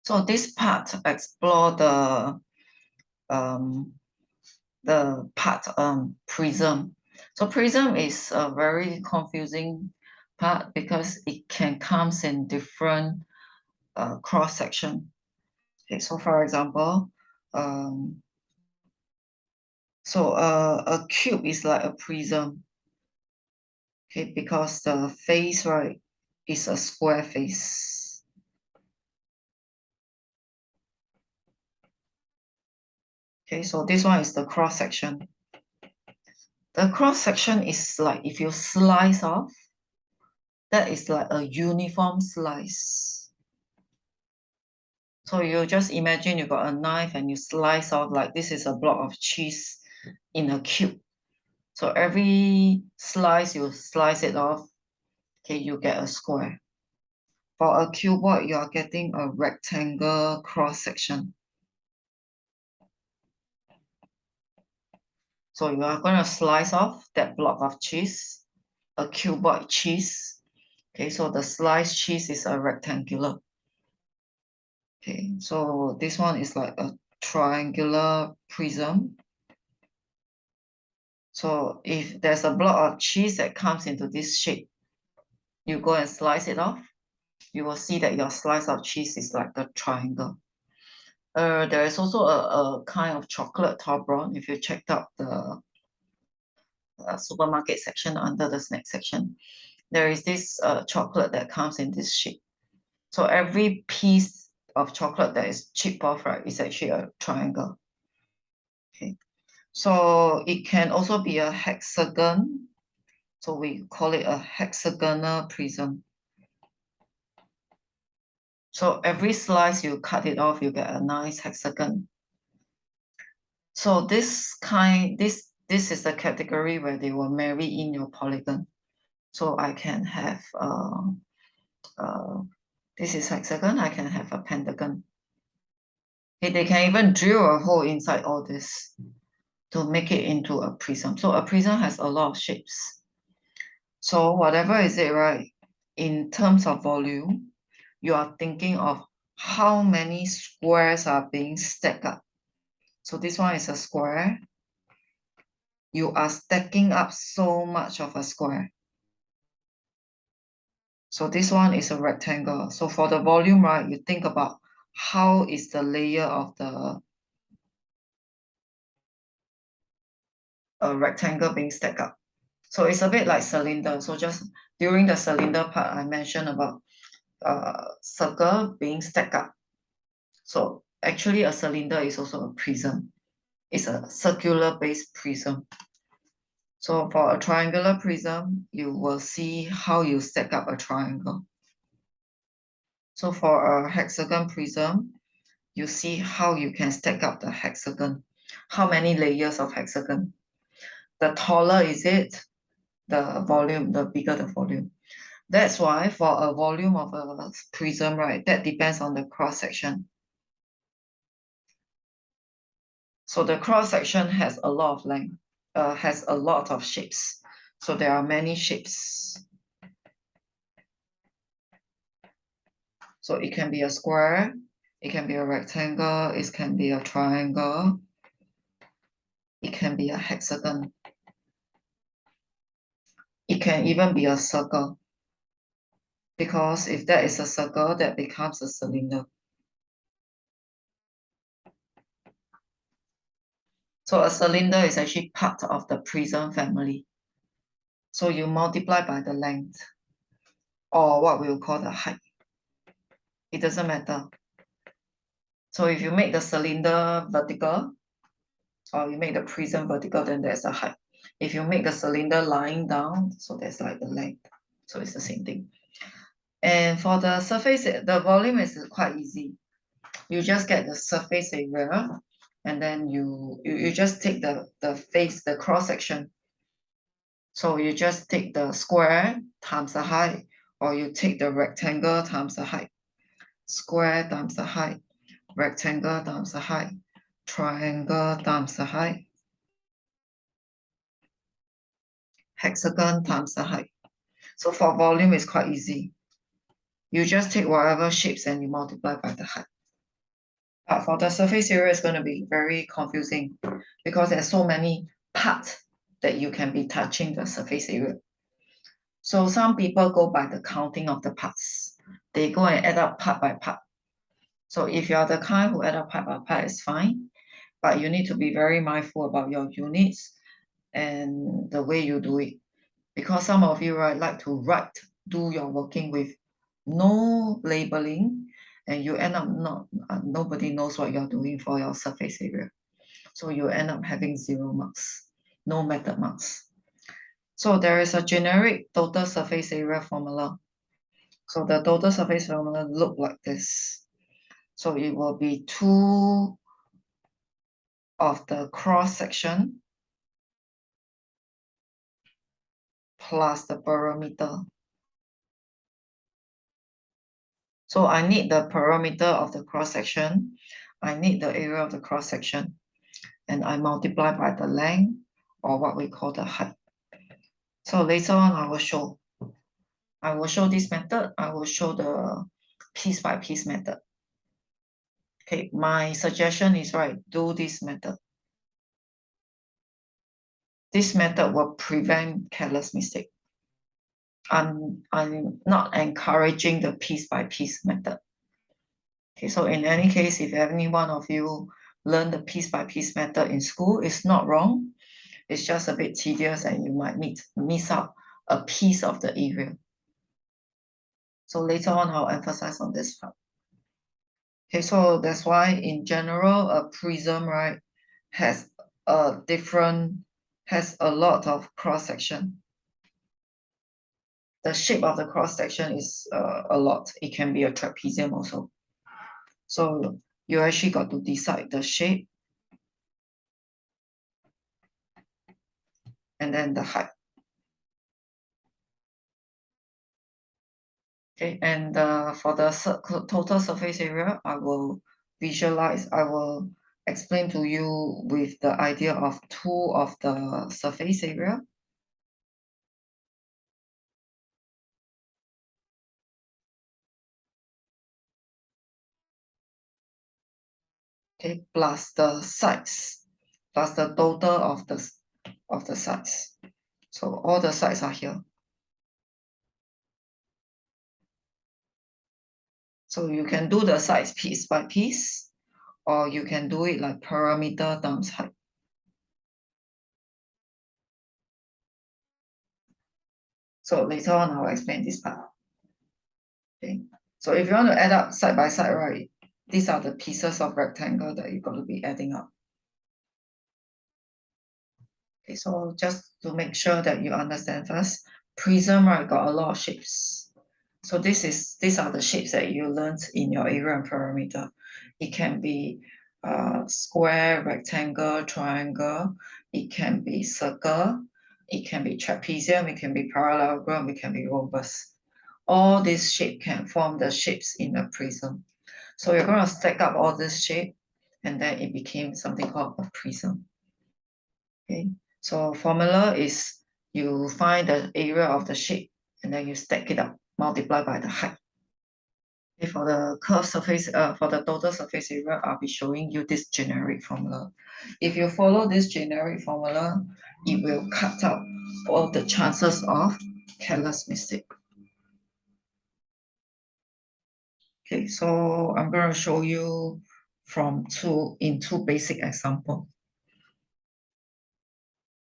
So this part explore the part prism. So prism is a very confusing part because it can comes in different cross section. Okay, so for example, a cube is like a prism. Okay, because the face, right, is a square face. Okay, so this one is the cross section. The cross section is like if you slice off, that is like a uniform slice. So you just imagine you got a knife and you slice off like this is a block of cheese in a cube. So every slice you slice it off, okay, you get a square. For a cuboid, you are getting a rectangle cross section. So you are going to slice off that block of cheese, a cuboid cheese. Okay, so the sliced cheese is a rectangular. Okay, so this one is like a triangular prism. So if there's a block of cheese that comes into this shape, you go and slice it off, you will see that your slice of cheese is like a triangle. There is also a kind of chocolate Toblerone. If you checked out the supermarket section under the snack section, there is this chocolate that comes in this shape. So every piece of chocolate that is chipped off, right, is actually a triangle. Okay, so it can also be a hexagon. So we call it a hexagonal prism. So every slice you cut it off, you get a nice hexagon. So this is the category where they will marry in your polygon. So I can have this is hexagon, I can have a pentagon. Okay, they can even drill a hole inside all this to make it into a prism. So a prism has a lot of shapes. So whatever is it, right? In terms of volume, you are thinking of how many squares are being stacked up. So this one is a square. You are stacking up so much of a square. So this one is a rectangle. So for the volume, right, you think about how is the layer of the rectangle being stacked up. So it's a bit like cylinder. So just during the cylinder part, I mentioned about circle being stacked up. So actually a cylinder is also a prism. It's a circular based prism. So for a triangular prism, you will see how you stack up a triangle. So for a hexagon prism, you see how you can stack up the hexagon. How many layers of hexagon? The taller is it, the volume, the bigger the volume. That's why for a volume of a prism, right, that depends on the cross section. So the cross section has a lot of length, has a lot of shapes. So there are many shapes. So it can be a square, it can be a rectangle, it can be a triangle, it can be a hexagon. It can even be a circle. Because if that is a circle, that becomes a cylinder. So a cylinder is actually part of the prism family. So you multiply by the length, or what we'll call the height. It doesn't matter. So if you make the cylinder vertical, or you make the prism vertical, then there's a height. If you make the cylinder lying down, so there's like the length. So it's the same thing. And for the surface, the volume is quite easy. You just get the surface area, and then you just take the face, the cross section. So you just take the square times the height, or you take the rectangle times the height. Square times the height, rectangle times the height, triangle times the height, hexagon times the height. So for volume, it's quite easy. You just take whatever shapes and you multiply by the height. But for the surface area, it's going to be very confusing because there's so many parts that you can be touching the surface area. So some people go by the counting of the parts. They go and add up part by part. So if you are the kind who add up part by part, it's fine. But you need to be very mindful about your units and the way you do it. Because some of you, right, like to do your working with no labeling, and you end up nobody knows what you're doing for your surface area. So you end up having 0 marks, no method marks. So there is a generic total surface area formula. So the total surface formula look like this. So it will be 2 of the cross section plus the perimeter. So I need the perimeter of the cross section. I need the area of the cross section. And I multiply by the length, or what we call the height. So later on, I will show this method. I will show the piece by piece method. Okay, my suggestion is, right, do this method. This method will prevent careless mistake. I'm not encouraging the piece by piece method. Okay, so in any case, if any one of you learn the piece by piece method in school, it's not wrong. It's just a bit tedious and you might miss out a piece of the area. So later on, I'll emphasize on this part. Okay, so that's why in general, a prism, right, has a lot of cross section. The shape of the cross section is a lot. It can be a trapezium also. So you actually got to decide the shape and then the height. Okay, and for the total surface area, I will explain to you with the idea of 2 of the surface area. Okay, plus the sides, plus the total of the sides. So all the sides are here. So you can do the sides piece by piece, or you can do it like perimeter times height. So later on, I'll explain this part. Okay. So if you want to add up side by side, right, these are the pieces of rectangle that you've got to be adding up. Okay, so just to make sure that you understand first, prism, right, got a lot of shapes. So these are the shapes that you learned in your area and perimeter. It can be square, rectangle, triangle. It can be circle. It can be trapezium. It can be parallelogram. It can be rhombus. All these shapes can form the shapes in a prism. So you're going to stack up all this shape, and then it became something called a prism. Okay. So formula is you find the area of the shape, and then you stack it up, multiply by the height. Okay, for the curved surface, for the total surface area, I'll be showing you this generic formula. If you follow this generic formula, it will cut out all the chances of careless mistake. Okay, so I'm going to show you from two basic examples.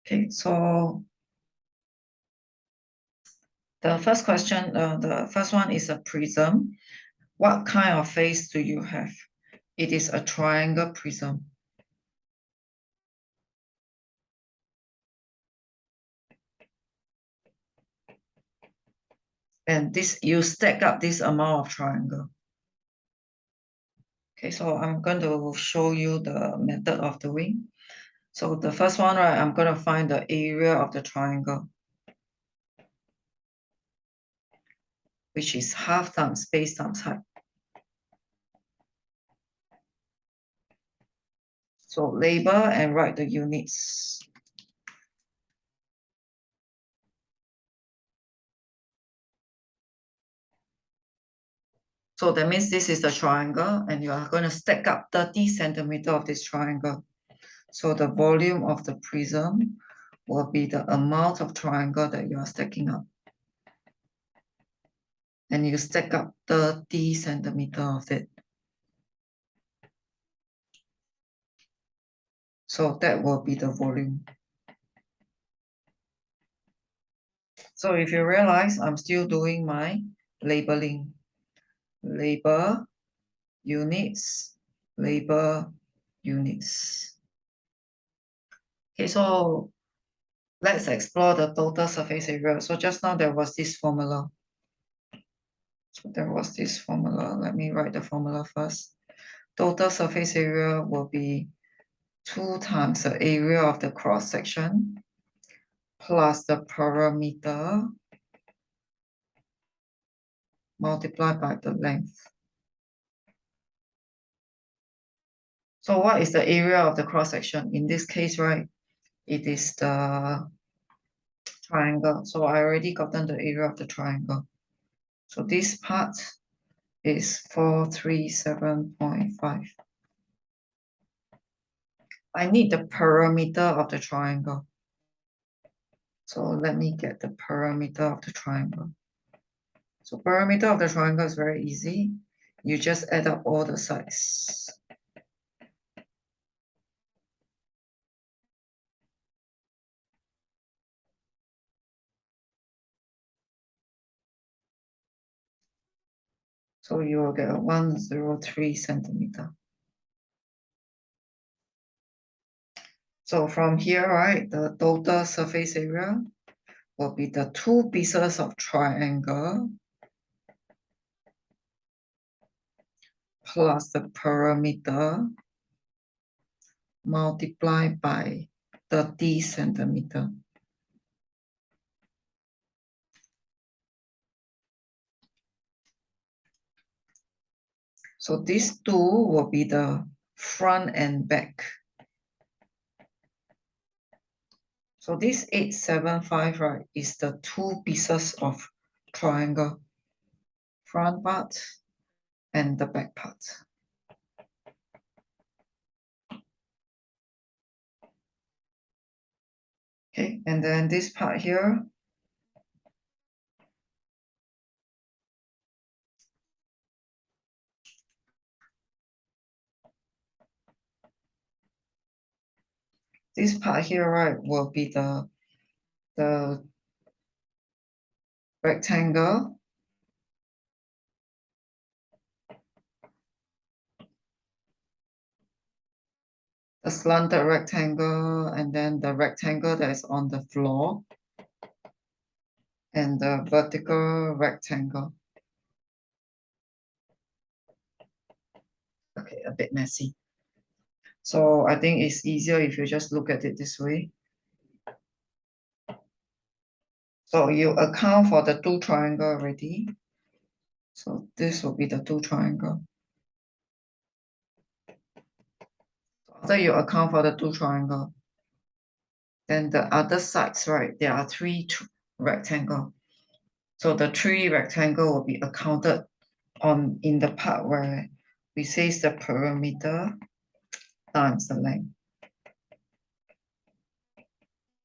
Okay, so the first question, the first one is a prism. What kind of face do you have? It is a triangle prism. And this, you stack up this amount of triangle. Okay, so I'm going to show you the method of doing. So the first one, right, I'm going to find the area of the triangle, which is half times base times height. So label and write the units. So that means this is the triangle, and you are going to stack up 30 centimeters of this triangle. So the volume of the prism will be the amount of triangle that you are stacking up. And you stack up 30 centimeters of it. So that will be the volume. So if you realize, I'm still doing my labeling. Label units, label units. Okay, so let's explore the total surface area. So just now there was this formula. So there was this formula. Let me write the formula first. Total surface area will be 2 times the area of the cross section plus the perimeter multiplied by the length. So what is the area of the cross section? In this case, right, it is the triangle. So I already gotten the area of the triangle. So this part is 437.5. I need the perimeter of the triangle. So let me get the perimeter of the triangle. So perimeter of the triangle is very easy. You just add up all the sides. So you will get 103 centimeter. So from here, right, the total surface area will be the 2 pieces of triangle plus the perimeter multiplied by 30 centimeter. So these two will be the front and back. So this 875, right, is the 2 pieces of triangle, front part and the back part. Okay, and then this part here, this part here, right, will be the rectangle. The slanted rectangle, and then the rectangle that is on the floor, and the vertical rectangle. Okay, a bit messy. So I think it's easier if you just look at it this way. So you account for the 2 triangle already. So this will be the 2 triangle. After you account for the 2 triangle, then the other sides, right, there are 3 rectangle. So the 3 rectangle will be accounted on in the part where we say the perimeter times the length.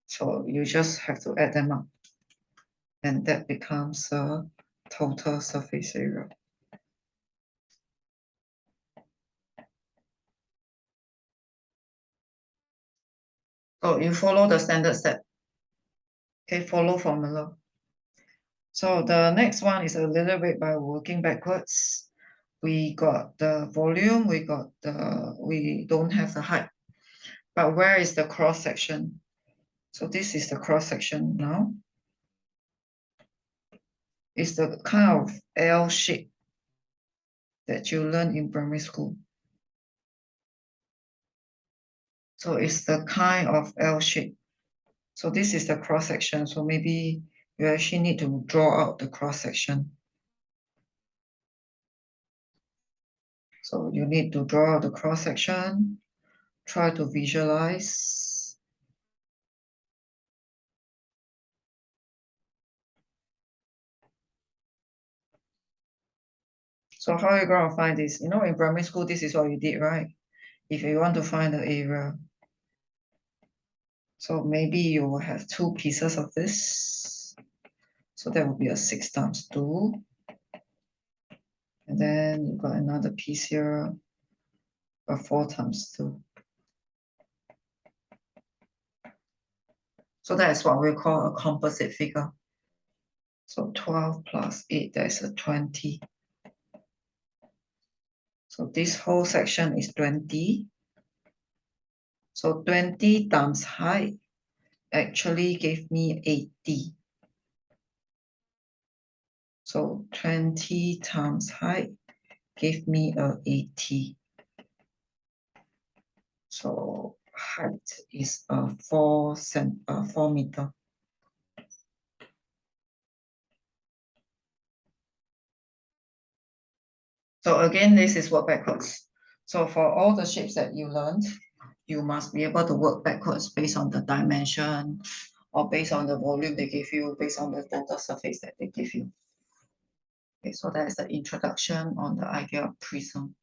So you just have to add them up, and that becomes a total surface area. So you follow the standard step. Okay, follow formula. So the next one is a little bit by working backwards. We got the volume, we don't have the height. But where is the cross section? So this is the cross section now. It's the kind of L shape that you learn in primary school. So it's the kind of L shape. So this is the cross section. So maybe you actually need to draw out the cross section. So you need to draw out the cross section. Try to visualize. So how are you going to find this? You know, in primary school, this is what you did, right? If you want to find the area. So maybe you will have 2 pieces of this. So that will be a 6 times 2. And then you got another piece here, a 4 times 2. So that is what we call a composite figure. So 12 plus 8, that is a 20. So this whole section is 20. So 20 times height actually gave me 80. So 20 times height gave me a 80. So height is a 4 meter. So again, this is work backwards. So for all the shapes that you learned, you must be able to work backwards based on the dimension or based on the volume they give you, based on the total surface that they give you. Okay, so that is the introduction on the idea of prism.